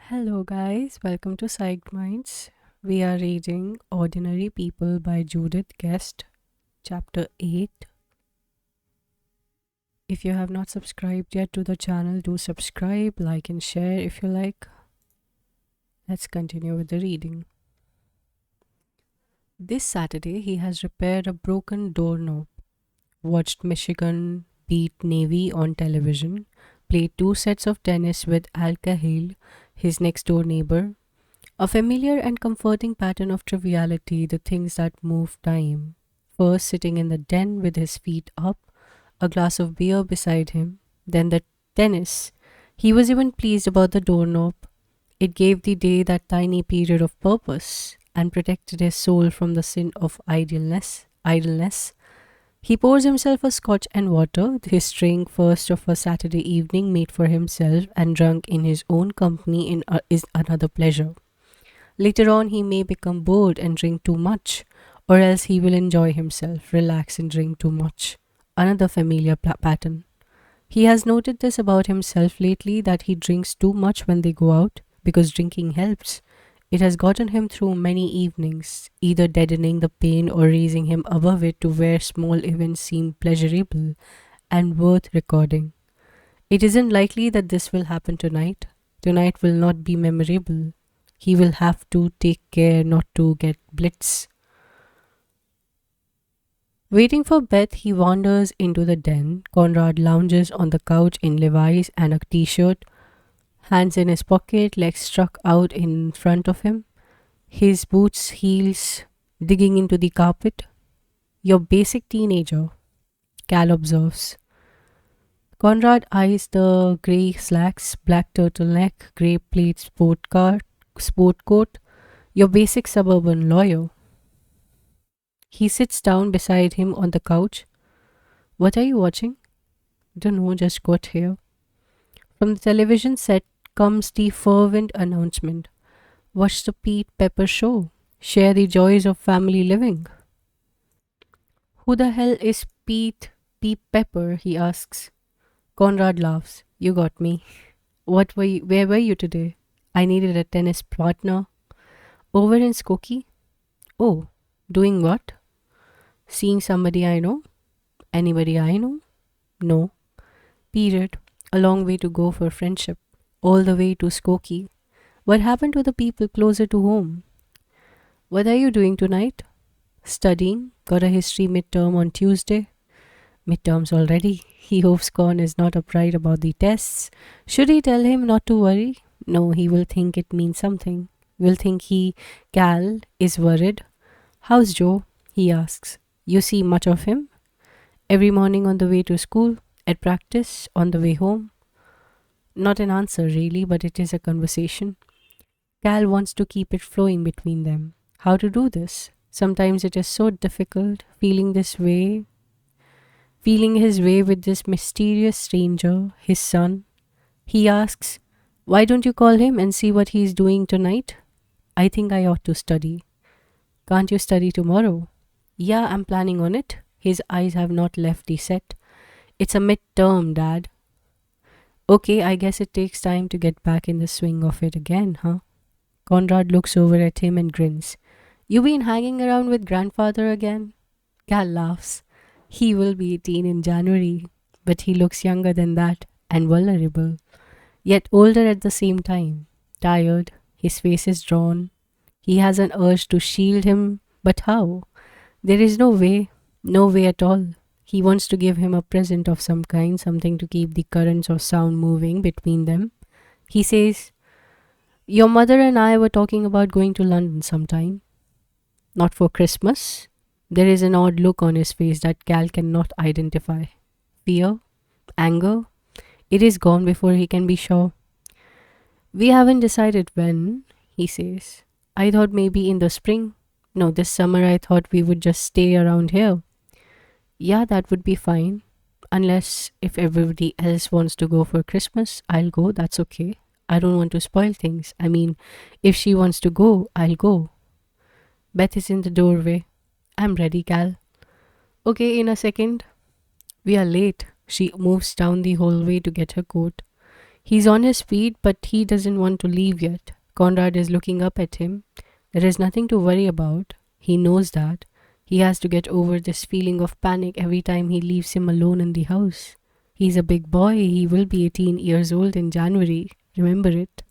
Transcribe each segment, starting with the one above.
Hello, guys. Welcome to Psyched Minds. We are reading Ordinary People by Judith Guest, Chapter 8. If you have not subscribed yet to the channel, do subscribe, like, and share if you like. Let's continue with the reading. This Saturday, he has repaired a broken doorknob, watched Michigan beat Navy on television, played two sets of tennis with Al Cahill, his next door neighbor. A familiar and comforting pattern of triviality, the things that move time. First, sitting in the den with his feet up, a glass of beer beside him, then the tennis. He was even pleased about the doorknob. It gave the day that tiny period of purpose and protected his soul from the sin of idleness. He pours himself a scotch and water, his drink first of a Saturday evening made for himself and drunk in his own company is another pleasure. Later on, he may become bored and drink too much, or else he will enjoy himself, relax, and drink too much. Another familiar pattern. He has noted this about himself lately that he drinks too much when they go out because drinking helps. It has gotten him through many evenings, either deadening the pain or raising him above it to where small events seem pleasurable and worth recording. It isn't likely that this will happen tonight. Tonight will not be memorable. He will have to take care not to get blitz. Waiting for Beth, he wanders into the den. Conrad lounges on the couch in Levi's and a t-shirt, hands in his pocket, legs struck out in front of him, his boots heels digging into the carpet. Your basic teenager, Cal observes. Conrad eyes the grey slacks, black turtleneck, grey plaid sport coat, your basic suburban lawyer. He sits down beside him on the couch. What are you watching? Don't know, just got here. From the television set comes the fervent announcement. Watch the Pete Pepper show. Share the joys of family living. Who the hell is Pete Pepper? He asks. Conrad laughs. You got me. Where were you today? I needed a tennis partner. Over in Skokie? Oh, doing what? Seeing somebody I know? Anybody I know? No. Period. A long way to go for friendship. All the way to Skokie. What happened to the people closer to home? What are you doing tonight? Studying. Got a history midterm on Tuesday. Midterms already. He hopes Con is not upright about the tests. Should he tell him not to worry? No, he will think it means something. Will think Cal, is worried. How's Joe? He asks. You see much of him? Every morning on the way to school, at practice, on the way home. Not an answer really, but it is a conversation. Cal wants to keep it flowing between them. How to do this? Sometimes it is so difficult feeling his way with this mysterious stranger, his son. He asks, why don't you call him and see what he is doing tonight? I think I ought to study. Can't you study tomorrow? Yeah, I'm planning on it. His eyes have not left the set. It's a midterm, Dad. Okay, I guess it takes time to get back in the swing of it again, huh? Conrad looks over at him and grins. You been hanging around with grandfather again? Cal laughs. He will be 18 in January, but he looks younger than that and vulnerable, yet older at the same time. Tired, his face is drawn. He has an urge to shield him, but how? There is no way at all. He wants to give him a present of some kind, something to keep the currents of sound moving between them. He says, your mother and I were talking about going to London sometime. Not for Christmas. There is an odd look on his face that Cal cannot identify. Fear? Anger? It is gone before he can be sure. We haven't decided when, he says. I thought maybe in the spring. No, this summer I thought we would just stay around here. Yeah, that would be fine. Unless if everybody else wants to go for Christmas, I'll go, that's okay. I don't want to spoil things. I mean, if she wants to go, I'll go. Beth is in the doorway. I'm ready, Cal. Okay, in a second. We are late. She moves down the hallway to get her coat. He's on his feet, but he doesn't want to leave yet. Conrad is looking up at him. There is nothing to worry about. He knows that. He has to get over this feeling of panic every time he leaves him alone in the house. He's a big boy. He will be 18 years old in January. Remember it.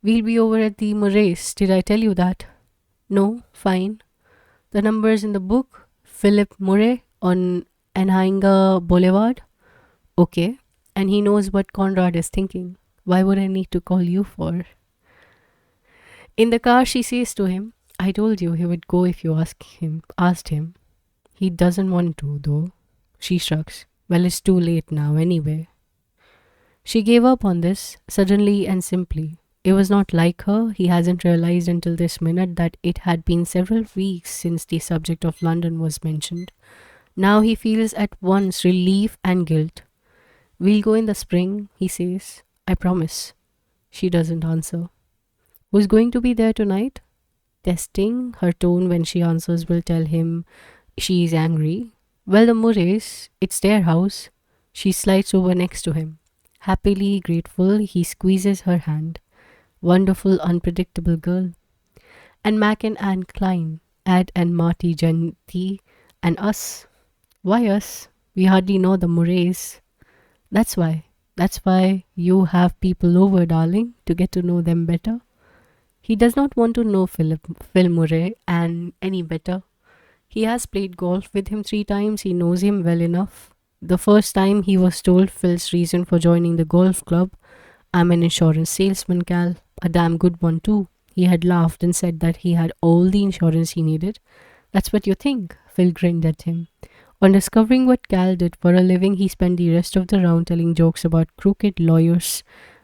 We'll be over at the Moraes. Did I tell you that? No, fine. The numbers in the book, Philip Murray on Anhinga Boulevard. Okay. And he knows what Conrad is thinking. Why would I need to call you for? In the car, she says to him, I told you he would go if you asked him. He doesn't want to, though. She shrugs. Well, it's too late now, anyway. She gave up on this, suddenly and simply. It was not like her. He hasn't realized until this minute that it had been several weeks since the subject of London was mentioned. Now he feels at once relief and guilt. We'll go in the spring, he says. I promise. She doesn't answer. Who's going to be there tonight? Testing. Her tone when she answers will tell him she is angry. Well, the Murrays, it's their house. She slides over next to him. Happily grateful, he squeezes her hand. Wonderful, unpredictable girl. And Mac and Anne Klein, Ed and Marty Genty, and us. Why us? We hardly know the Murrays. That's why. That's why you have people over, darling, to get to know them better. He does not want to know Phil Murray and any better. He has played golf with him 3 times. He knows him well enough. The first time he was told Phil's reason for joining the golf club. I'm an insurance salesman, Cal. A damn good one, too. He had laughed and said that he had all the insurance he needed. That's what you think, Phil grinned at him. On discovering what Cal did for a living, he spent the rest of the round telling jokes about crooked lawyers.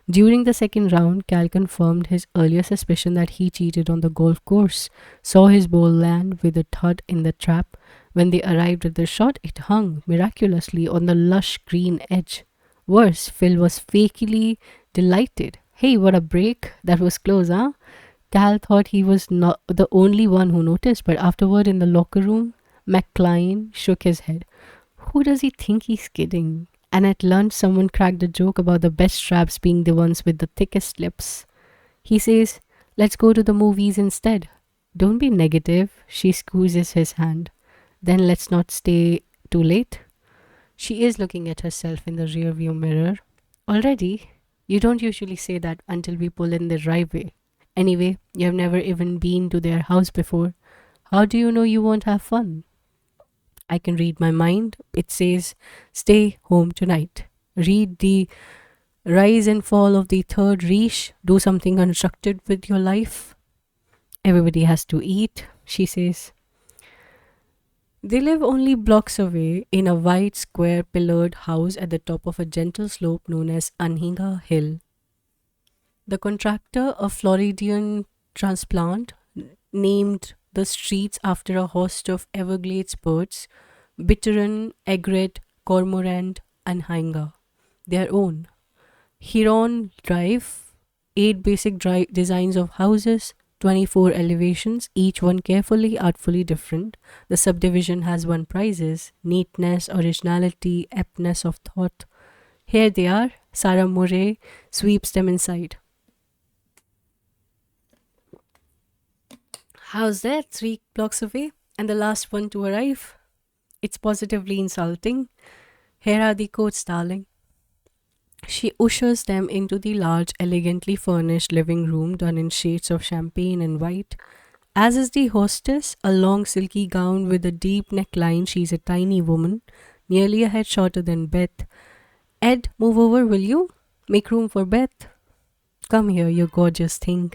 During the second round, Cal confirmed his earlier suspicion that he cheated on the golf course, saw his ball land with a thud in the trap. When they arrived at the shot, it hung miraculously on the lush green edge. Worse, Phil was fakely delighted. Hey, what a break! That was close, huh? Cal thought he was not the only one who noticed, but afterward in the locker room, McCline shook his head. Who does he think he's kidding? And at lunch, someone cracked a joke about the best straps being the ones with the thickest lips. He says, let's go to the movies instead. Don't be negative. She squeezes his hand. Then let's not stay too late. She is looking at herself in the rearview mirror. Already? You don't usually say that until we pull in the driveway. Anyway, you have never even been to their house before. How do you know you won't have fun? I can read my mind. It says, stay home tonight. Read the rise and fall of the Third Reich. Do something unstructured with your life. Everybody has to eat, she says. They live only blocks away in a wide, square, pillared house at the top of a gentle slope known as Anhinga Hill. The contractor, a Floridian transplant, named the streets after a host of Everglades birds, Bittern, Egret, Cormorant, and Hinga, their own. Huron Drive, 8 basic designs of houses, 24 elevations, each one carefully, artfully different. The subdivision has won prizes, neatness, originality, aptness of thought. Here they are. Sarah Murray sweeps them inside. How's that? 3 blocks away? And the last one to arrive? It's positively insulting. Here are the coats, darling. She ushers them into the large, elegantly furnished living room done in shades of champagne and white. As is the hostess, a long silky gown with a deep neckline. She's a tiny woman, nearly a head shorter than Beth. Ed, move over, will you? Make room for Beth. Come here, you gorgeous thing.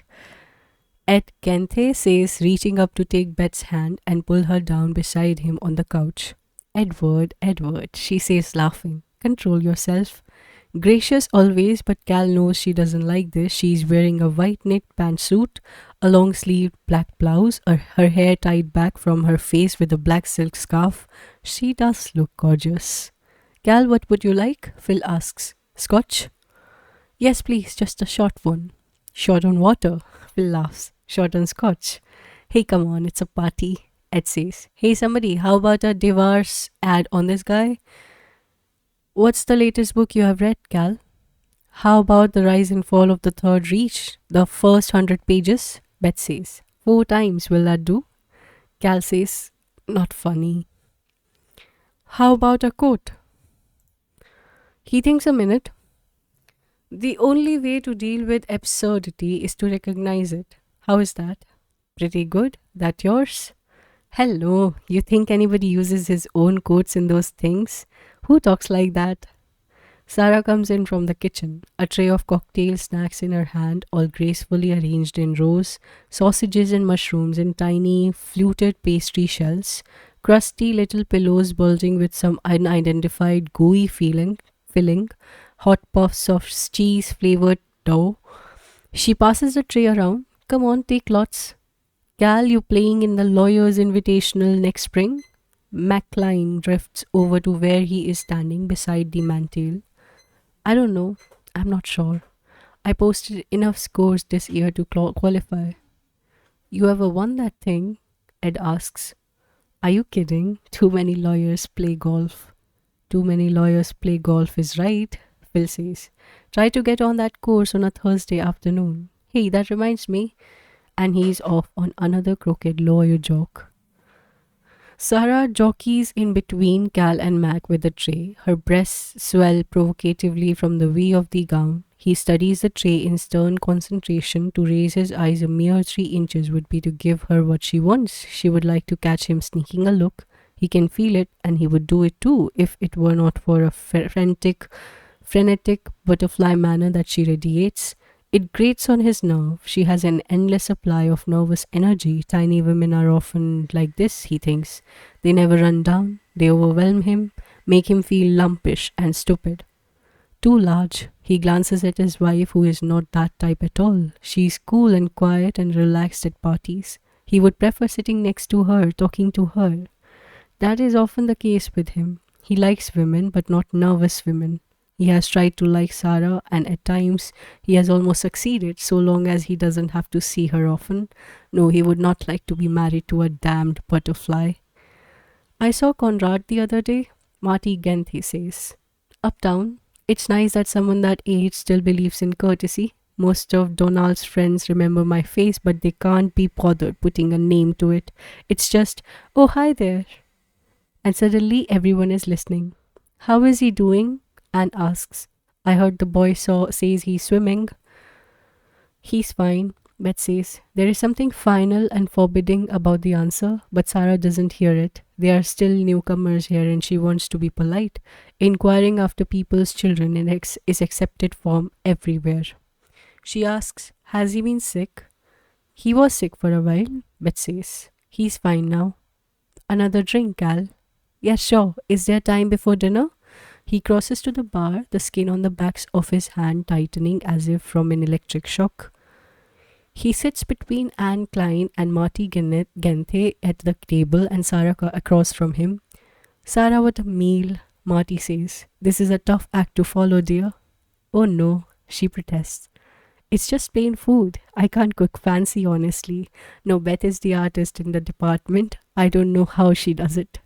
Ed Kenthe says, reaching up to take Beth's hand and pull her down beside him on the couch. Edward, Edward, she says, laughing. Control yourself. Gracious always, but Cal knows she doesn't like this. She's wearing a white knit pantsuit, a long-sleeved black blouse, her hair tied back from her face with a black silk scarf. She does look gorgeous. Cal, what would you like? Phil asks. Scotch? Yes, please, just a short one. Short on water? Phil laughs. Short on scotch. Hey, come on, it's a party. Ed says. Hey, somebody, how about a divorce ad on this guy? What's the latest book you have read, Cal? How about the rise and fall of the Third Reich? The first 100 pages? Beth says. 4 times, will that do? Cal says, not funny. How about a quote? He thinks a minute. The only way to deal with absurdity is to recognize it. How is that? Pretty good. That yours? Hello, you think anybody uses his own quotes in those things? Who talks like that? Sarah comes in from the kitchen, a tray of cocktail snacks in her hand, all gracefully arranged in rows, sausages and mushrooms in tiny, fluted pastry shells, crusty little pillows bulging with some unidentified gooey filling, hot puffs of cheese flavored dough. She passes the tray around. Come on, take lots. Cal, you playing in the Lawyer's Invitational next spring? MacLean drifts over to where he is standing beside the mantel. I don't know. I'm not sure. I posted enough scores this year to qualify. You ever won that thing? Ed asks. Are you kidding? Too many lawyers play golf. Too many lawyers play golf is right, Phil says. Try to get on that course on a Thursday afternoon. Hey, that reminds me. And he's off on another crooked lawyer joke. Sarah jockeys in between Cal and Mac with the tray. Her breasts swell provocatively from the V of the gown. He studies the tray in stern concentration. To raise his eyes a mere 3 inches would be to give her what she wants. She would like to catch him sneaking a look. He can feel it, and he would do it too if it were not for a frenetic butterfly manner that she radiates. It grates on his nerve. She has an endless supply of nervous energy. Tiny women are often like this, he thinks. They never run down. They overwhelm him, make him feel lumpish and stupid. Too large. He glances at his wife, who is not that type at all. She's cool and quiet and relaxed at parties. He would prefer sitting next to her, talking to her. That is often the case with him. He likes women, but not nervous women. He has tried to like Sarah, and at times he has almost succeeded, so long as he doesn't have to see her often. No, he would not like to be married to a damned butterfly. I saw Conrad the other day, Marty Gente says. Uptown. It's nice that someone that age still believes in courtesy. Most of Donald's friends remember my face, but they can't be bothered putting a name to it. It's just, oh, hi there. And suddenly everyone is listening. How is he doing? Anne asks. I heard the boy says he's swimming. He's fine, Beth says. There is something final and forbidding about the answer, but Sarah doesn't hear it. They are still newcomers here and she wants to be polite. Inquiring after people's children is accepted form everywhere. She asks, has he been sick? He was sick for a while, Beth says. He's fine now. Another drink, Cal? Yes, sure. Is there time before dinner? He crosses to the bar, the skin on the backs of his hand tightening as if from an electric shock. He sits between Anne Klein and Marty Gente at the table and Sarah across from him. Sarah, what a meal, Marty says. This is a tough act to follow, dear. Oh no, she protests. It's just plain food. I can't cook fancy, honestly. No, Beth is the artist in the department. I don't know how she does it.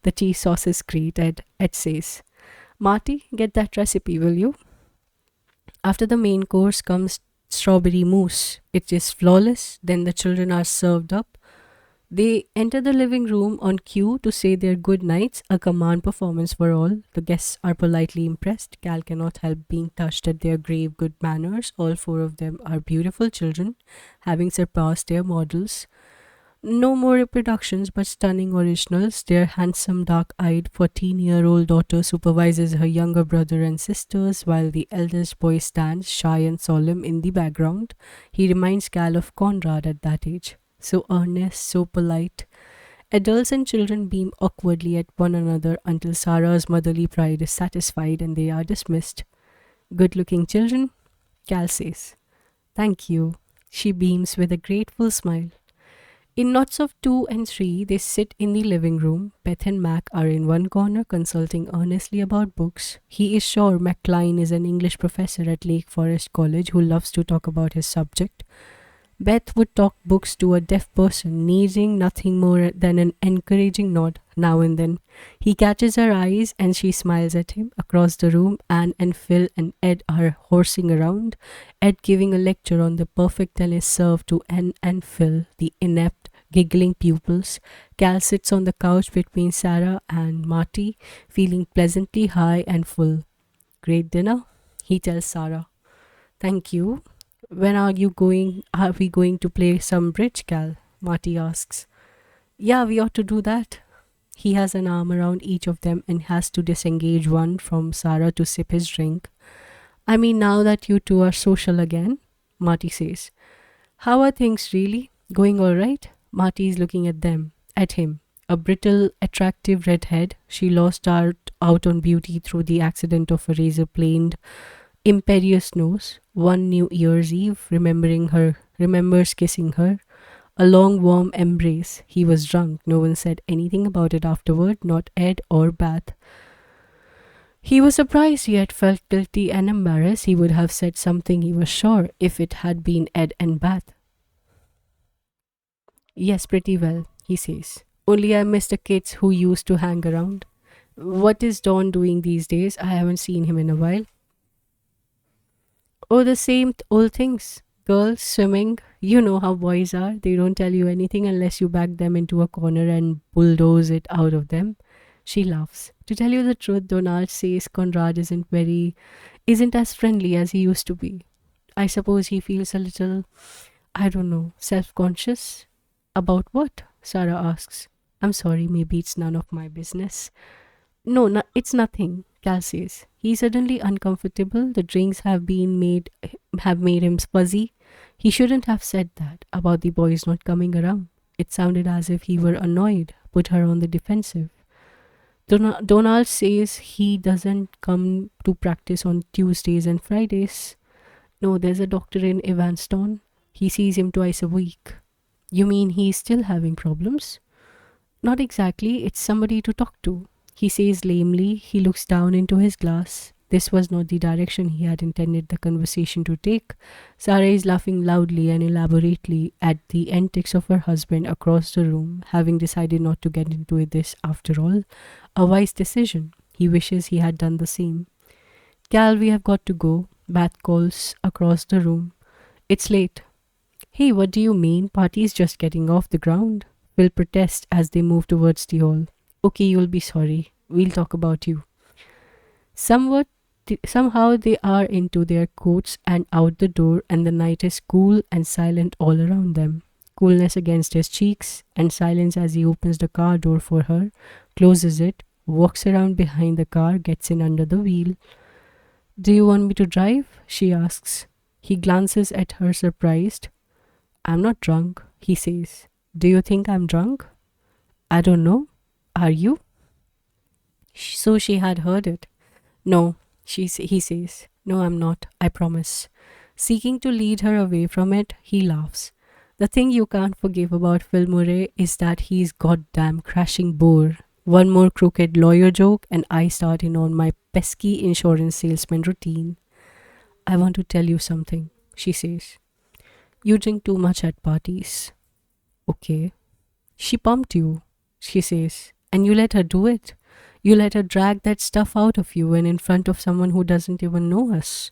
The cheese sauce is great, Ed says. Marty, get that recipe, will you? After the main course comes strawberry mousse. It is flawless. Then the children are served up. They enter the living room on cue to say their good nights, a command performance for all. The guests are politely impressed. Cal cannot help being touched at their grave good manners. All 4 of them are beautiful children, having surpassed their models. No more reproductions, but stunning originals. Their handsome, dark-eyed 14-year-old daughter supervises her younger brother and sisters, while the eldest boy stands, shy and solemn, in the background. He reminds Cal of Conrad at that age. So earnest, so polite. Adults and children beam awkwardly at one another until Sarah's motherly pride is satisfied and they are dismissed. Good-looking children, Cal says. Thank you. She beams with a grateful smile. In knots of 2 and 3, they sit in the living room. Beth and Mac are in one corner consulting earnestly about books. He is sure MacLean is an English professor at Lake Forest College who loves to talk about his subject. Beth would talk books to a deaf person, needing nothing more than an encouraging nod now and then. He catches her eyes and she smiles at him. Across the room, Anne and Phil and Ed are horsing around. Ed giving a lecture on the perfect tennis serve to Anne and Phil, the inept, giggling pupils. Cal sits on the couch between Sarah and Marty, feeling pleasantly high and full. Great dinner, he tells Sarah. Thank you. When are you going? Are we going to play some bridge, Cal? Marty asks. Yeah, we ought to do that. He has an arm around each of them and has to disengage one from Sarah to sip his drink. I mean, now that you two are social again, Marty says. How are things really? Going all right? Marty is looking at him. A brittle, attractive redhead, she lost out on beauty through the accident of a razor-planed imperious nose. One New Year's Eve, remembers kissing her. A long, warm embrace. He was drunk. No one said anything about it afterward, not Ed or Bath. He was surprised, yet felt guilty and embarrassed. He would have said something, he was sure, if it had been Ed and Bath. Yes, pretty well, he says. Only I miss the kids who used to hang around. What is Don doing these days? I haven't seen him in a while. Oh, the same old things. Girls swimming. You know how boys are. They don't tell you anything unless you back them into a corner and bulldoze it out of them. She laughs. To tell you the truth, Donald says Conrad isn't as friendly as he used to be. I suppose he feels a little, I don't know, self-conscious. About what? Sarah asks. I'm sorry, maybe it's none of my business. No, it's nothing, Cal says. He's suddenly uncomfortable. The drinks have made him fuzzy. He shouldn't have said that about the boys not coming around. It sounded as if he were annoyed, put her on the defensive. Donald says he doesn't come to practice on Tuesdays and Fridays. No, there's a doctor in Evanston. He sees him twice a week. You mean he's still having problems? Not exactly. It's somebody to talk to. He says lamely. He looks down into his glass. This was not the direction he had intended the conversation to take. Sarah is laughing loudly and elaborately at the antics of her husband across the room, having decided not to get into this after all. A wise decision. He wishes he had done the same. Cal, we have got to go. Bat calls across the room. It's late. Hey, what do you mean? Party's just getting off the ground. Will protest as they move towards the hall. Okay, you'll be sorry. We'll talk about you. Somehow they are into their coats and out the door, and the night is cool and silent all around them. Coolness against his cheeks, and silence as he opens the car door for her, closes it, walks around behind the car, gets in under the wheel. Do you want me to drive? She asks. He glances at her surprised. I'm not drunk, he says. Do you think I'm drunk? I don't know. Are you? So she had heard it. No, he says. No, I'm not, I promise. Seeking to lead her away from it, he laughs. The thing you can't forgive about Phil Murray is that he's goddamn crashing bore. One more crooked lawyer joke and I start in on my pesky insurance salesman routine. I want to tell you something, she says. You drink too much at parties. Okay. She pumped you, she says, and you let her do it. You let her drag that stuff out of you and in front of someone who doesn't even know us.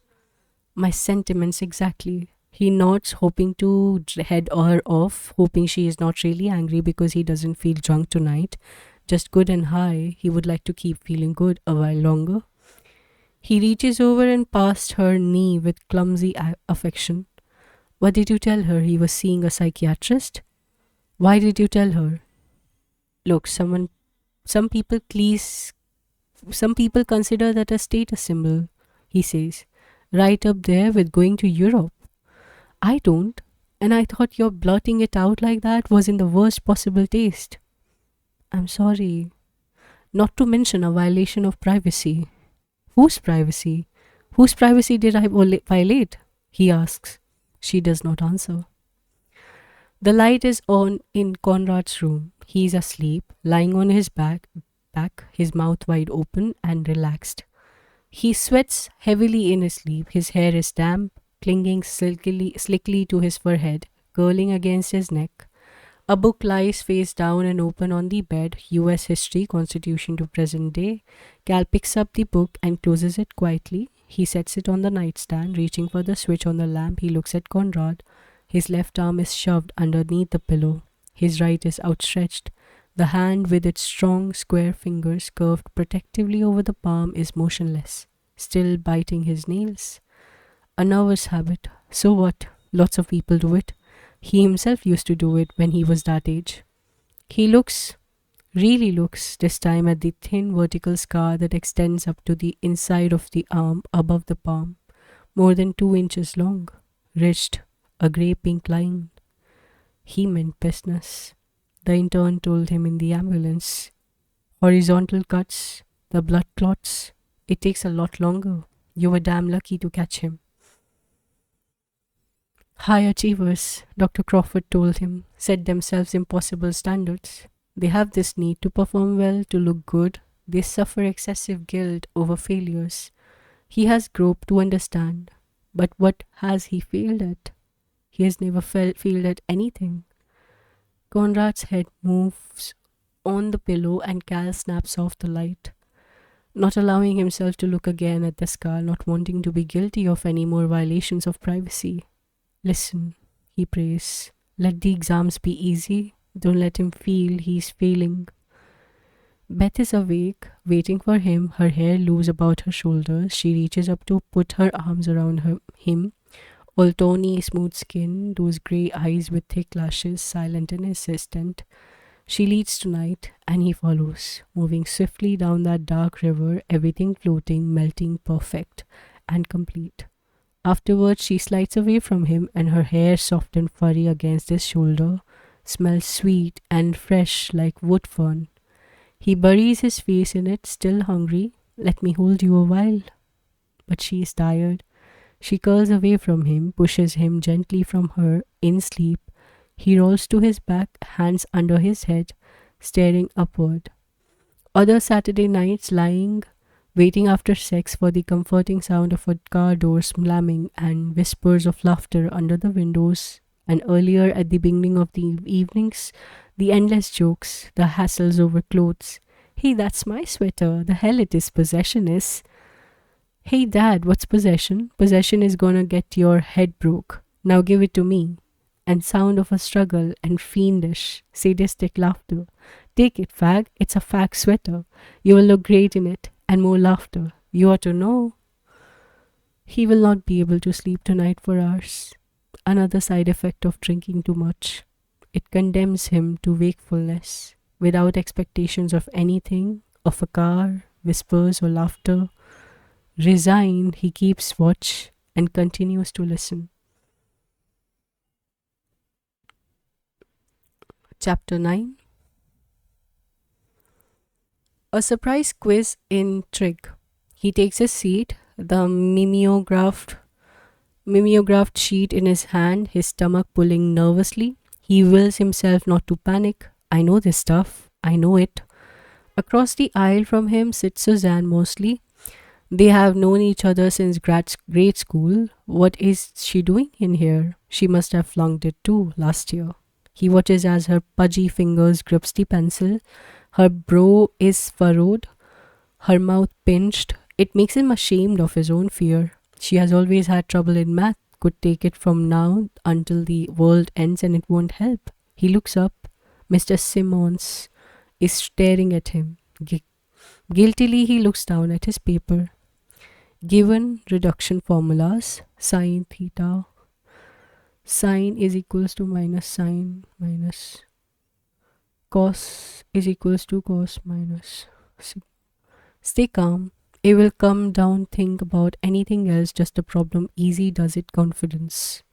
My sentiments exactly. He nods, hoping to head her off, hoping she is not really angry because he doesn't feel drunk tonight. Just good and high. He would like to keep feeling good a while longer. He reaches over and past her knee with clumsy affection. What did you tell her? He was seeing a psychiatrist? Why did you tell her? Look, some people consider that a status symbol, he says. Right up there with going to Europe. I don't, and I thought your blurting it out like that was in the worst possible taste. I'm sorry. Not to mention a violation of privacy. Whose privacy? Whose privacy did I violate? He asks. She does not answer. The light is on in Conrad's room. He is asleep, lying on his back, his mouth wide open and relaxed. He sweats heavily in his sleep. His hair is damp, clinging slickly to his forehead. curling against his neck. A book lies face down and open on the bed, US History, Constitution to Present Day. Cal picks up the book and closes it quietly. He sets it on the nightstand, reaching for the switch on the lamp. He looks at Conrad. His left arm is shoved underneath the pillow. His right is outstretched. The hand, with its strong, square fingers curved protectively over the palm, is motionless, still biting his nails. A nervous habit. So what? Lots of people do it. He himself used to do it when he was that age. He looks, really looks, this time at the thin vertical scar that extends up to the inside of the arm above the palm, more than 2 inches long, ridged, a grey pink line. He meant business. The intern told him in the ambulance. Horizontal cuts, the blood clots. It takes a lot longer. You were damn lucky to catch him. High achievers, Dr. Crawford told him, set themselves impossible standards. They have this need to perform well, to look good. They suffer excessive guilt over failures. He has groped to understand. But what has he failed at? He has never failed at anything. Conrad's head moves on the pillow and Cal snaps off the light, not allowing himself to look again at the scar, not wanting to be guilty of any more violations of privacy. Listen, he prays. Let the exams be easy. Don't let him feel he's failing. Beth is awake, waiting for him, her hair loose about her shoulders. She reaches up to put her arms around him. All tawny, smooth skin, those grey eyes with thick lashes, silent and insistent. She leads tonight, and he follows, moving swiftly down that dark river, everything floating, melting, perfect and complete. Afterwards, she slides away from him, and her hair, soft and furry against his shoulder, smells sweet and fresh like wood fern. He buries his face in it, still hungry. Let me hold you a while. But she is tired. She curls away from him, pushes him gently from her, in sleep. He rolls to his back, hands under his head, staring upward. Other Saturday nights, lying, waiting after sex for the comforting sound of a car door slamming and whispers of laughter under the windows, and earlier at the beginning of the evenings, the endless jokes, the hassles over clothes. Hey, that's my sweater. The hell it is, possession is. Hey, Dad, what's possession? Possession is gonna get your head broke. Now give it to me. And sound of a struggle and fiendish, sadistic laughter. Take it, fag. It's a fag sweater. You will look great in it. And more laughter. You ought to know. He will not be able to sleep tonight for hours. Another side effect of drinking too much. It condemns him to wakefulness, without expectations of anything, of a car, whispers, or laughter. Resigned, he keeps watch and continues to listen. Chapter 9. A surprise quiz in trig. He takes his seat, the mimeographed sheet in his hand, his stomach pulling nervously. He wills himself not to panic. I know this stuff. I know it. Across the aisle from him sits Suzanne Mosley. They have known each other since grade school. What is she doing in here? She must have flunked it too last year. He watches as her pudgy fingers grips the pencil. Her brow is furrowed, her mouth pinched. It makes him ashamed of his own fear. She has always had trouble in math, could take it from now until the world ends and it won't help. He looks up. Mr. Simmons is staring at him. Guiltily, he looks down at his paper. Given reduction formulas, sine theta, sine is equals to minus sine minus cos is equals to cos minus. Stay calm. It will come down. Think about anything else. Just a problem. Easy does it. Confidence.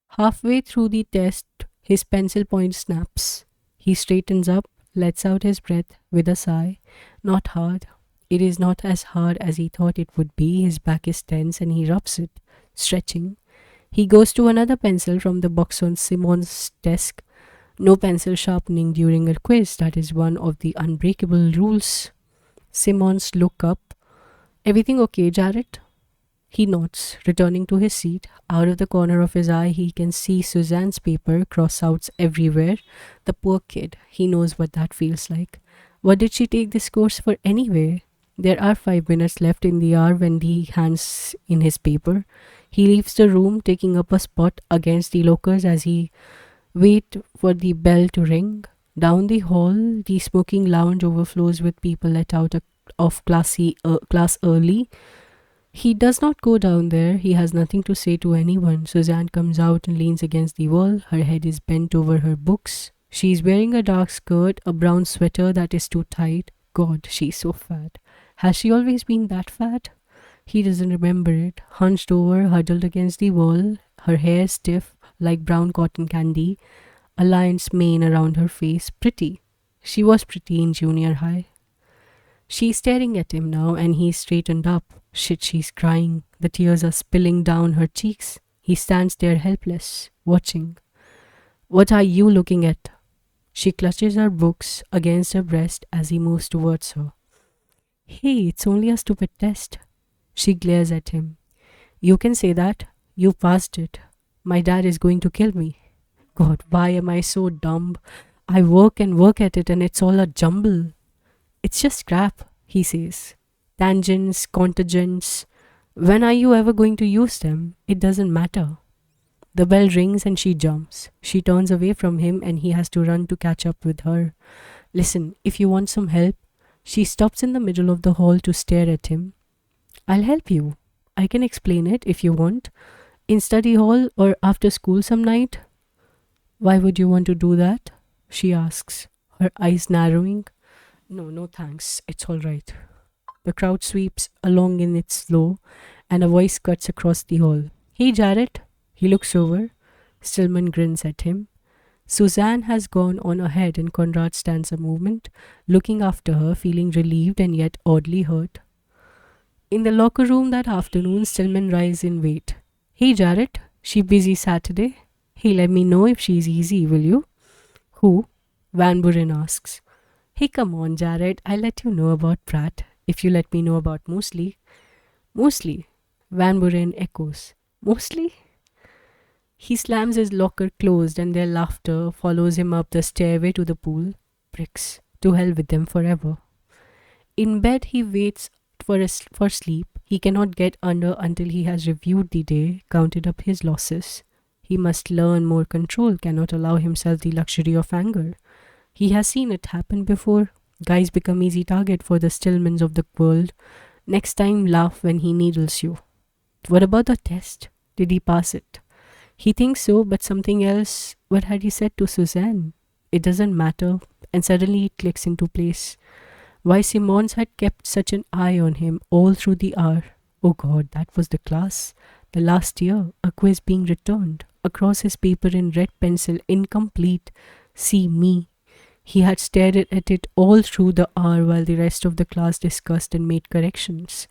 Halfway through the test, his pencil point snaps. He straightens up, lets out his breath with a sigh. Not hard. It is not as hard as he thought it would be. His back is tense and he rubs it, stretching. He goes to another pencil from the box on Simon's desk. No pencil sharpening during a quiz. That is one of the unbreakable rules. Simmons look up. Everything okay, Jarrett? He nods, returning to his seat. Out of the corner of his eye, he can see Suzanne's paper, cross-outs everywhere. The poor kid, he knows what that feels like. What did she take this course for anyway? There are 5 minutes left in the hour when he hands in his paper. He leaves the room, taking up a spot against the lockers as he wait for the bell to ring. Down the hall, the smoking lounge overflows with people let out of class early. He does not go down there. He has nothing to say to anyone. Suzanne comes out and leans against the wall. Her head is bent over her books. She is wearing a dark skirt, a brown sweater that is too tight. God, she's so fat. Has she always been that fat? He doesn't remember it. Hunched over, huddled against the wall, her hair stiff like brown cotton candy, a lion's mane around her face. Pretty. She was pretty in junior high. She's staring at him now and he's straightened up. Shit, she's crying. The tears are spilling down her cheeks. He stands there helpless, watching. What are you looking at? She clutches her books against her breast as he moves towards her. Hey, it's only a stupid test. She glares at him. You can say that. You passed it. My dad is going to kill me. God, why am I so dumb? I work and work at it and it's all a jumble. It's just crap, he says. Tangents, contingents. When are you ever going to use them? It doesn't matter. The bell rings and she jumps. She turns away from him and he has to run to catch up with her. Listen, if you want some help. She stops in the middle of the hall to stare at him. I'll help you. I can explain it if you want. In study hall or after school some night. Why would you want to do that? She asks, her eyes narrowing. No, no thanks. It's all right. The crowd sweeps along in its flow and a voice cuts across the hall. Hey, Jarrett. He looks over. Stillman grins at him. Suzanne has gone on ahead and Conrad stands a moment, looking after her, feeling relieved and yet oddly hurt. In the locker room that afternoon, Stillman rises in weight. Hey, Jarrett. She busy Saturday? Hey, let me know if she's easy, will you? Who? Van Buren asks. Hey, come on, Jarrett. I'll let you know about Pratt if you let me know about Mosley. Mosley? Van Buren echoes. Mosley? He slams his locker closed and their laughter follows him up the stairway to the pool. Pricks. To hell with them forever. In bed, he waits for sleep. He cannot get under until he has reviewed the day, counted up his losses. He must learn more control, cannot allow himself the luxury of anger. He has seen it happen before. Guys become easy target for the Stillmans of the world. Next time, laugh when he needles you. What about the test? Did he pass it? He thinks so, but something else. What had he said to Suzanne? It doesn't matter, and suddenly it clicks into place. Why Simons had kept such an eye on him all through the hour. Oh God, that was the class. The last year, a quiz being returned. Across his paper in red pencil, incomplete. See me. He had stared at it all through the hour while the rest of the class discussed and made corrections.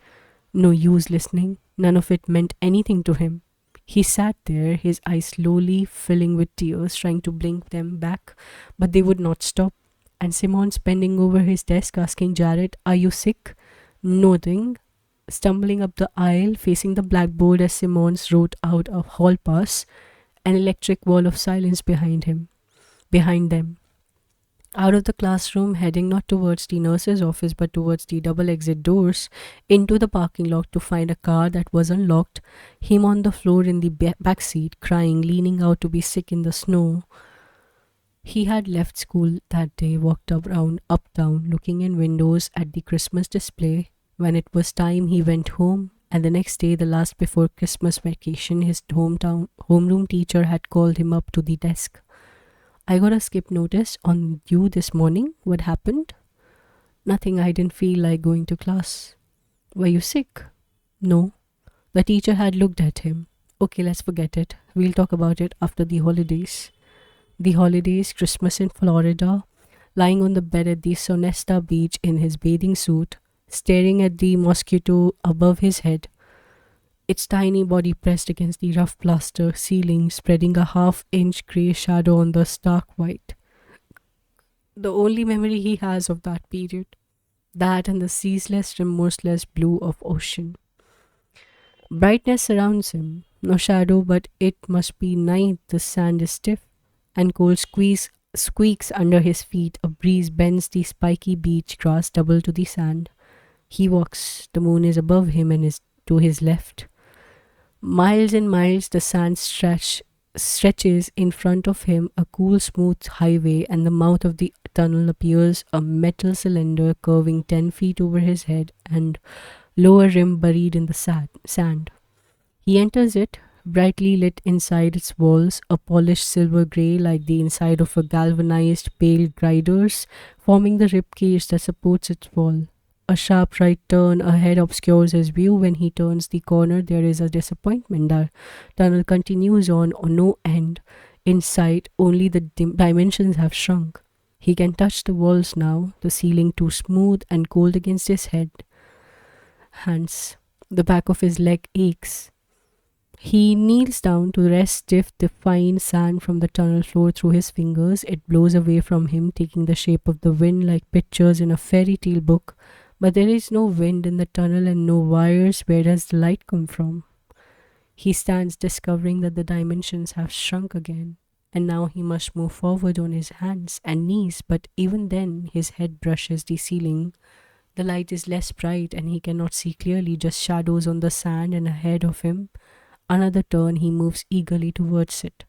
No use listening. None of it meant anything to him. He sat there, his eyes slowly filling with tears, trying to blink them back, but they would not stop. And Simons bending over his desk, asking Jarrett, are you sick? Nodding, stumbling up the aisle, facing the blackboard as Simons wrote out a hall pass, an electric wall of silence behind them. Out of the classroom, heading not towards the nurse's office but towards the double exit doors, into the parking lot to find a car that was unlocked, him on the floor in the back seat, crying, leaning out to be sick in the snow. He had left school that day, walked uptown, looking in windows at the Christmas display. When it was time, he went home, and the next day, the last before Christmas vacation, his homeroom teacher had called him up to the desk. I got a skip notice on you this morning. What happened? Nothing. I didn't feel like going to class. Were you sick? No. The teacher had looked at him. Okay, let's forget it. We'll talk about it after the holidays. The holidays, Christmas in Florida, lying on the bed at the Sonesta beach in his bathing suit, staring at the mosquito above his head, its tiny body pressed against the rough plaster ceiling, spreading a half-inch grey shadow on the stark white. The only memory he has of that period. That and the ceaseless, remorseless blue of ocean. Brightness surrounds him. No shadow, but it must be night. The sand is stiff, and cold squeaks under his feet. A breeze bends the spiky beach grass double to the sand. He walks. The moon is above him and is to his left. Miles and miles the sand stretches in front of him, a cool, smooth highway, and the mouth of the tunnel appears a metal cylinder curving 10 feet over his head and lower rim buried in the sand. He enters it, brightly lit inside its walls, a polished silver grey like the inside of a galvanized pale grinders, forming the rib cage that supports its wall. A sharp right turn ahead obscures his view. When he turns the corner, there is a disappointment. The tunnel continues on no end. In sight, only the dimensions have shrunk. He can touch the walls now, the ceiling too smooth and cold against his hands. The back of his leg aches. He kneels down to rest stiff the fine sand from the tunnel floor through his fingers. It blows away from him, taking the shape of the wind like pictures in a fairy tale book. But there is no wind in the tunnel and no wires. Where does the light come from? He stands, discovering that the dimensions have shrunk again. And now he must move forward on his hands and knees, but even then his head brushes the ceiling. The light is less bright and he cannot see clearly, just shadows on the sand and ahead of him. Another turn, he moves eagerly towards it.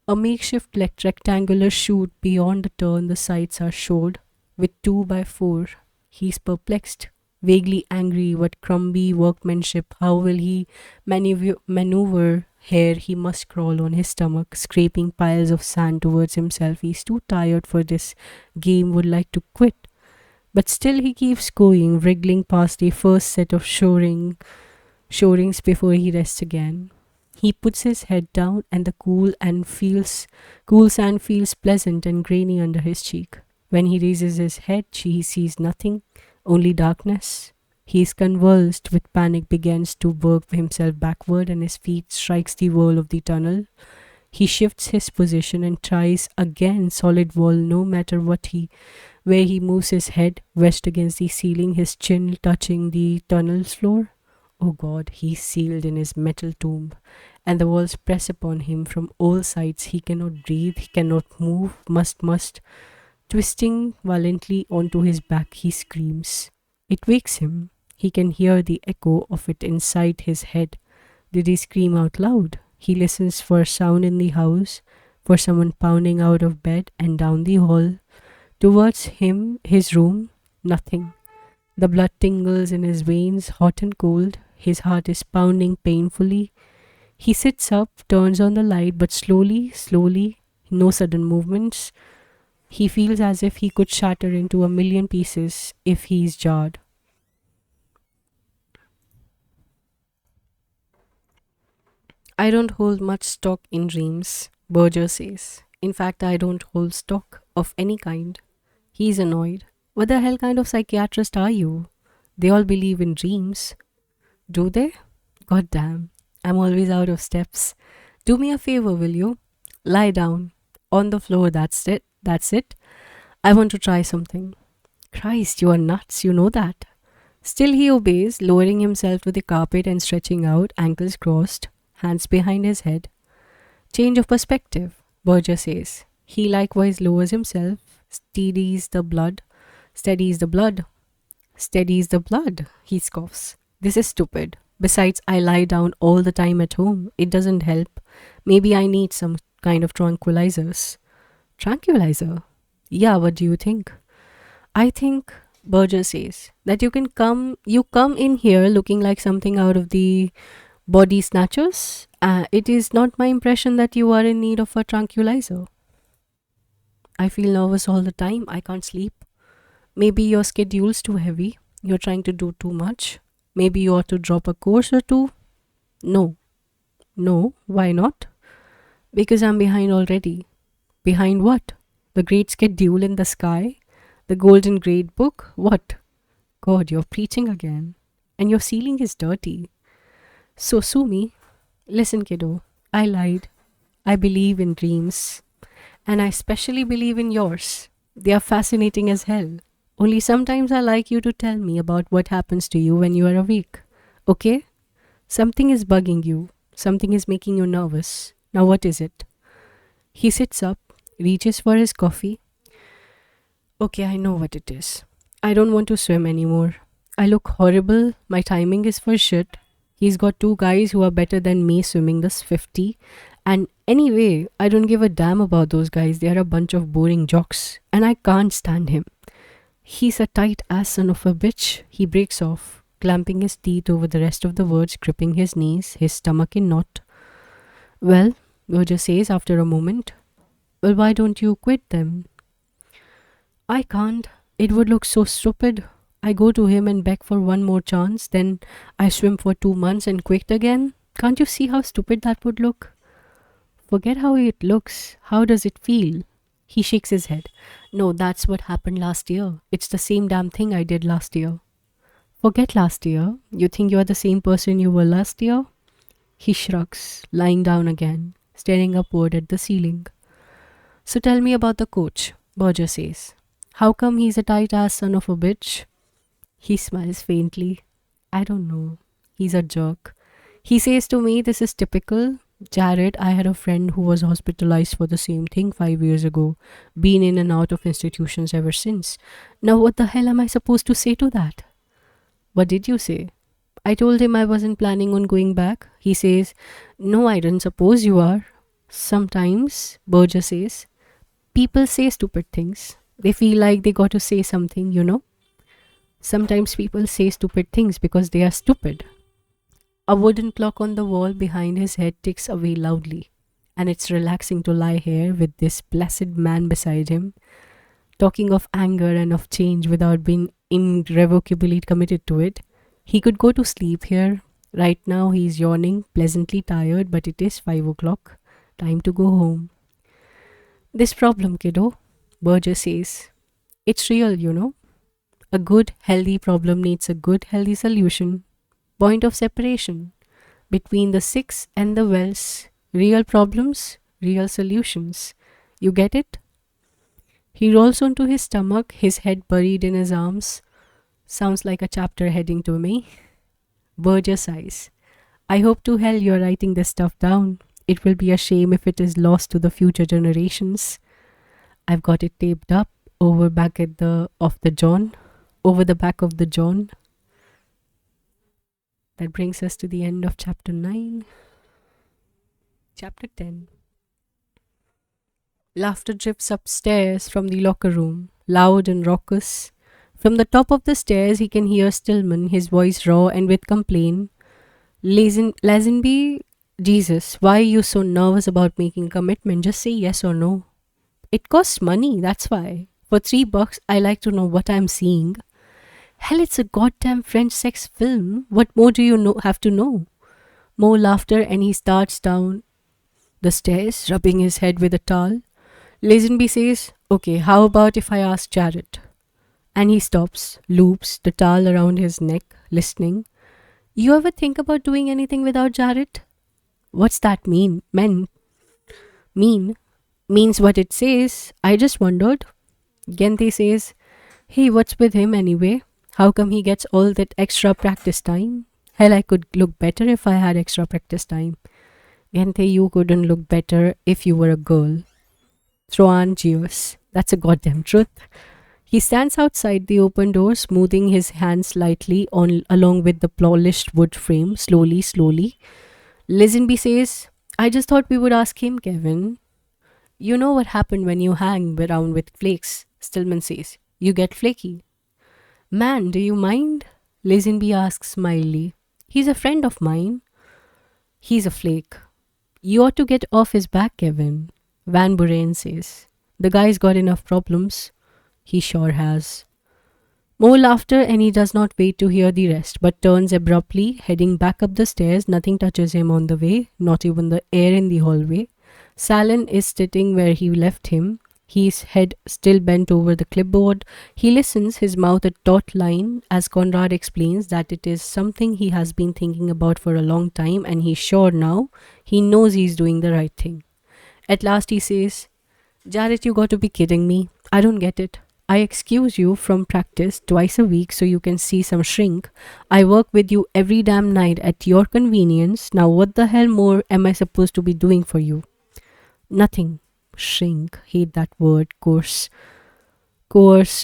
A makeshift rectangular chute beyond the turn, the sides are showed with 2 by 4. He's perplexed, vaguely angry. What crumby workmanship! How will he maneuver here? He must crawl on his stomach, scraping piles of sand towards himself. He's too tired for this game, would like to quit. But still he keeps going, wriggling past the first set of shorings before he rests again. He puts his head down and the cool sand feels pleasant and grainy under his cheek. When he raises his head, he sees nothing, only darkness. He is convulsed with panic, begins to work himself backward, and his feet strikes the wall of the tunnel. He shifts his position and tries again. Solid wall, no matter where he moves his head, wedged against the ceiling, his chin touching the tunnel's floor. Oh God, he's sealed in his metal tomb, and the walls press upon him from all sides. He cannot breathe, he cannot move, must. Twisting violently onto his back, he screams. It wakes him. He can hear the echo of it inside his head. Did he scream out loud? He listens for a sound in the house, for someone pounding out of bed and down the hall. Towards him, his room, nothing. The blood tingles in his veins, hot and cold. His heart is pounding painfully. He sits up, turns on the light, but slowly, no sudden movements. He feels as if he could shatter into a million pieces if he is jarred. I don't hold much stock in dreams, Berger says. In fact, I don't hold stock of any kind. He's annoyed. What the hell kind of psychiatrist are you? They all believe in dreams. Do they? God damn. I'm always out of steps. Do me a favor, will you? Lie down. On the floor, that's it. That's it. I want to try something. Christ, you are nuts, you know that. Still he obeys, lowering himself to the carpet and stretching out, ankles crossed, hands behind his head. Change of perspective, Berger says. He likewise lowers himself, steadies the blood, steadies the blood, he scoffs. This is stupid. Besides, I lie down all the time at home. It doesn't help. Maybe I need some kind of tranquilizers. Tranquilizer? Yeah, what do you think? I think, Berger says, that you come in here looking like something out of the Body Snatchers. It is not my impression that you are in need of a tranquilizer. I feel nervous all the time. I can't sleep. Maybe your schedule's too heavy. You're trying to do too much. Maybe you ought to drop a course or two. No. No, why not? Because I'm behind already. Behind what? The great schedule in the sky? The golden grade book? What? God, you're preaching again. And your ceiling is dirty. So sue me. Listen, kiddo. I lied. I believe in dreams. And I especially believe in yours. They are fascinating as hell. Only sometimes I like you to tell me about what happens to you when you are awake. Okay? Something is bugging you. Something is making you nervous. Now, what is it? He sits up, reaches for his coffee. Okay, I know what it is. I don't want to swim anymore. I look horrible. My timing is for shit. He's got two guys who are better than me swimming this 50. And anyway, I don't give a damn about those guys. They are a bunch of boring jocks. And I can't stand him. He's a tight ass son of a bitch. He breaks off, clamping his teeth over the rest of the words, gripping his knees, his stomach in knot. Well, Roger says after a moment. Well, why don't you quit them? I can't. It would look so stupid. I go to him and beg for one more chance, then I swim for 2 months and quit again. Can't you see how stupid that would look? Forget how it looks. How does it feel? He shakes his head. No, that's what happened last year. It's the same damn thing I did last year. Forget last year. You think you're the same person you were last year? He shrugs, lying down again, staring upward at the ceiling. So tell me about the coach, Berger says. How come he's a tight ass son of a bitch? He smiles faintly. I don't know. He's a jerk. He says to me, this is typical. Jared, I had a friend who was hospitalized for the same thing 5 years ago. Been in and out of institutions ever since. Now, what the hell am I supposed to say to that? What did you say? I told him I wasn't planning on going back. He says, no, I didn't suppose you are. Sometimes, Berger says, people say stupid things. They feel like they got to say something, you know. Sometimes people say stupid things because they are stupid. A wooden clock on the wall behind his head ticks away loudly, and it's relaxing to lie here with this placid man beside him, talking of anger and of change without being irrevocably committed to it. He could go to sleep here. Right now he's yawning, pleasantly tired, but it is 5 o'clock. Time to go home. This problem, kiddo, Berger says. It's real, you know. A good, healthy problem needs a good, healthy solution. Point of separation between the six and the wells. Real problems, real solutions. You get it? He rolls onto his stomach, his head buried in his arms. Sounds like a chapter heading to me. Berger sighs. I hope to hell you're writing this stuff down. It will be a shame if it is lost to the future generations. I've got it taped up over back at the of the John, over the back of the John. That brings us to the end of chapter 9. Chapter 10. Laughter drifts upstairs from the locker room, loud and raucous. From the top of the stairs, he can hear Stillman, his voice raw and with complaint. Lazenby, Jesus, why are you so nervous about making a commitment? Just say yes or no. It costs money, that's why. For $3, I like to know what I'm seeing. Hell, it's a goddamn French sex film. What more do you have to know? More laughter, and he starts down the stairs, rubbing his head with a towel. Lazenby says, okay, how about if I ask Jared? And he stops, loops the towel around his neck, listening. You ever think about doing anything without Jared? What's that mean? Mean? Means what it says. I just wondered. Gente says, hey, what's with him anyway? How come he gets all that extra practice time? Hell, I could look better if I had extra practice time. Gente, you couldn't look better if you were a girl. Throan jeers. That's a goddamn truth. He stands outside the open door, smoothing his hands lightly along with the polished wood frame, slowly. Lazenby says, I just thought we would ask him, Kevin. You know what happened when you hang around with flakes, Stillman says. You get flaky. Man, do you mind? Lazenby asks mildly. He's a friend of mine. He's a flake. You ought to get off his back, Kevin, Van Buren says. The guy's got enough problems. He sure has. More laughter, and he does not wait to hear the rest, but turns abruptly, heading back up the stairs. Nothing touches him on the way, not even the air in the hallway. Salen is sitting where he left him, his head still bent over the clipboard. He listens, his mouth a taut line, as Conrad explains that it is something he has been thinking about for a long time, and he's sure now he knows he's doing the right thing. At last he says, Jared, you got to be kidding me. I don't get it. I excuse you from practice twice a week so you can see some shrink. I work with you every damn night at your convenience. Now, what the hell more am I supposed to be doing for you? Nothing. Shrink. Hate that word. Coarse,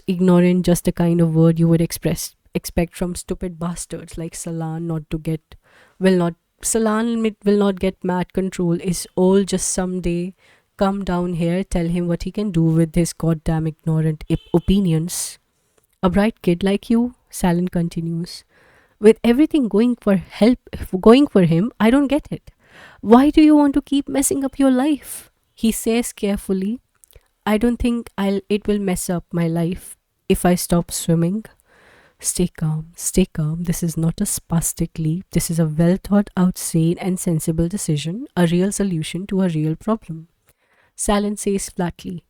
ignorant, just the kind of word you would expect from stupid bastards like Salan not to get will not will not get mad control is all just someday come down here, tell him what he can do with his goddamn ignorant opinions. A bright kid like you, Salin continues. With everything going for him, I don't get it. Why do you want to keep messing up your life? He says carefully, I don't think it will mess up my life if I stop swimming. Stay calm, stay calm. This is not a spastic leap. This is a well thought out, sane, and sensible decision, a real solution to a real problem. Salin says flatly,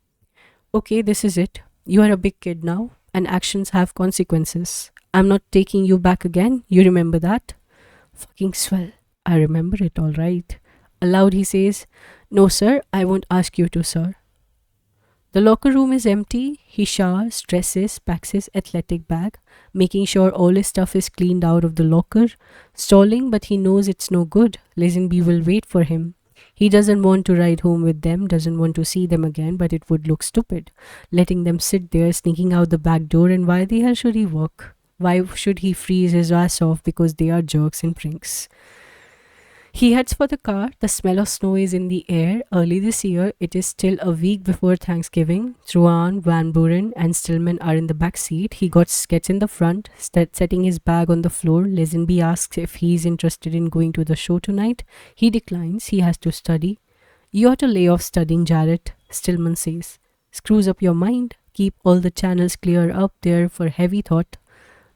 okay, this is it. You are a big kid now, and actions have consequences. I'm not taking you back again. You remember that? Fucking swell. I remember it all right. Aloud, he says, no, sir, I won't ask you to, sir. The locker room is empty. He showers, dresses, packs his athletic bag, making sure all his stuff is cleaned out of the locker, stalling, but he knows it's no good. Lazenby will wait for him. He doesn't want to ride home with them, doesn't want to see them again, but it would look stupid, letting them sit there, sneaking out the back door, and why the hell should he walk? Why should he freeze his ass off because they are jerks and prinks? He heads for the car. The smell of snow is in the air. Early this year, it is still a week before Thanksgiving. Truan, Van Buren, and Stillman are in the back seat. He gets in the front, setting his bag on the floor. Lazenby asks if he's interested in going to the show tonight. He declines. He has to study. You ought to lay off studying, Jarrett, Stillman says. Screws up your mind. Keep all the channels clear up there for heavy thought.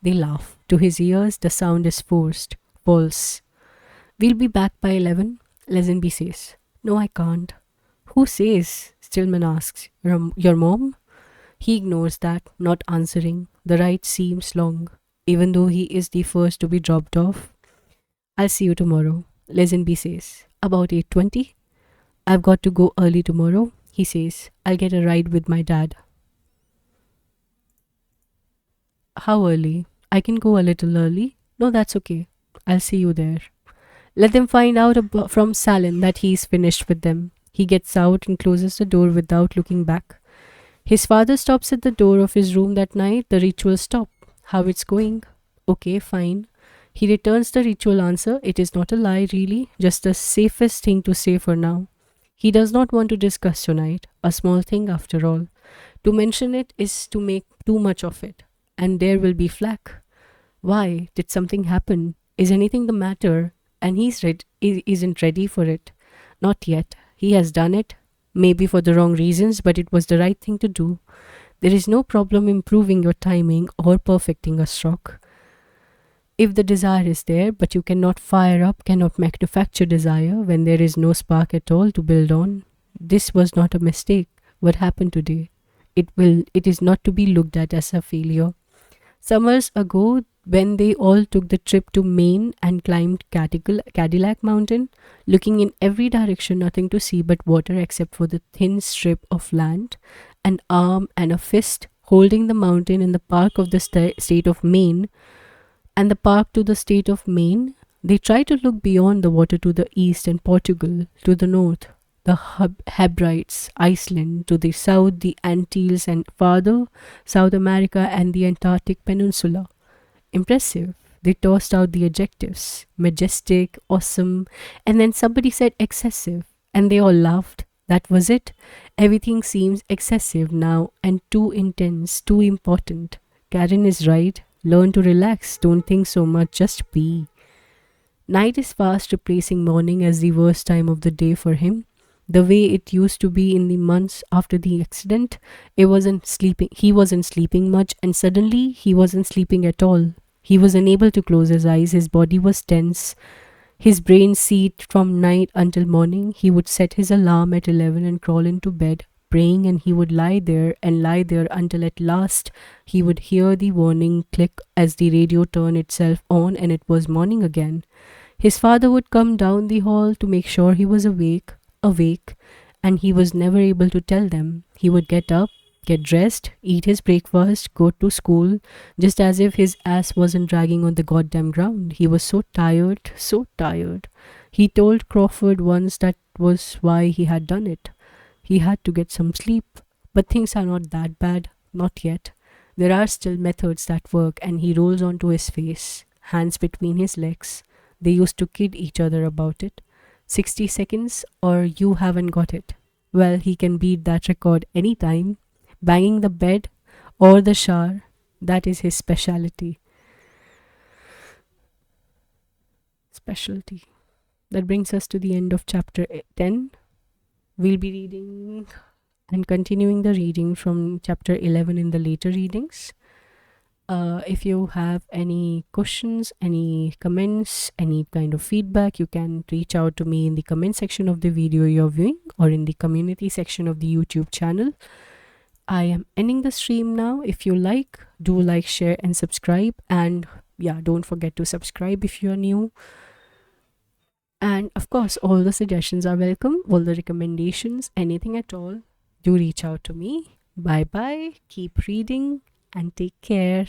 They laugh. To his ears, the sound is forced. False. We'll be back by 11, Lazenby says. No, I can't. Who says? Stillman asks. Your mom? He ignores that, not answering. The ride seems long, even though he is the first to be dropped off. I'll see you tomorrow, Lazenby says. About 8:20? I've got to go early tomorrow, he says. I'll get a ride with my dad. How early? I can go a little early. No, that's okay. I'll see you there. Let them find out from Salin that he's finished with them. He gets out and closes the door without looking back. His father stops at the door of his room that night. The ritual stop. How it's going? Okay, fine. He returns the ritual answer. It is not a lie, really. Just the safest thing to say for now. He does not want to discuss tonight. A small thing after all. To mention it is to make too much of it. And there will be flack. Why? Did something happen? Is anything the matter? And isn't ready for it. Not yet. He has done it, maybe for the wrong reasons, but it was the right thing to do. There is no problem improving your timing or perfecting a stroke. If the desire is there, but you cannot fire up, cannot manufacture desire when there is no spark at all to build on. This was not a mistake. What happened today? It is not to be looked at as a failure. Summers ago, when they all took the trip to Maine and climbed Cadillac Mountain, looking in every direction, nothing to see but water except for the thin strip of land, an arm and a fist holding the mountain in the park of the state of Maine, and the park to the state of Maine, they tried to look beyond the water to the east and Portugal, to the north, the Hebrides, Iceland, to the south, the Antilles, and farther, South America and the Antarctic Peninsula. Impressive. They tossed out the adjectives. Majestic, awesome, and then somebody said excessive, and they all laughed. That was it. Everything seems excessive now and too intense, too important. Karen is right. Learn to relax. Don't think so much. Just be. Night is fast replacing morning as the worst time of the day for him. The way it used to be in the months after the accident, he wasn't sleeping much, and suddenly he wasn't sleeping at all. He was unable to close his eyes. His body was tense. His brain seethed from night until morning. He would set his alarm at 11 and crawl into bed, praying, and he would lie there until at last he would hear the warning click as the radio turned itself on and it was morning again. His father would come down the hall to make sure he was awake, and he was never able to tell them. He would get up, get dressed, eat his breakfast, go to school, just as if his ass wasn't dragging on the goddamn ground. He was so tired, so tired. He told Crawford once that was why he had done it. He had to get some sleep. But things are not that bad, not yet. There are still methods that work, and he rolls onto his face, hands between his legs. They used to kid each other about it. 60 seconds, or you haven't got it. Well, he can beat that record anytime. Banging the bed or the shower, that is his specialty. Specialty. That brings us to the end of chapter 10. We'll be reading and continuing the reading from chapter 11 in the later readings. If you have any questions, any comments, any kind of feedback, you can reach out to me in the comment section of the video you're viewing or in the community section of the YouTube channel. I am ending the stream now. If you like, do like, share, and subscribe. And yeah, don't forget to subscribe if you're new. And of course, all the suggestions are welcome, all the recommendations, anything at all. Do reach out to me. Bye bye. Keep reading and take care.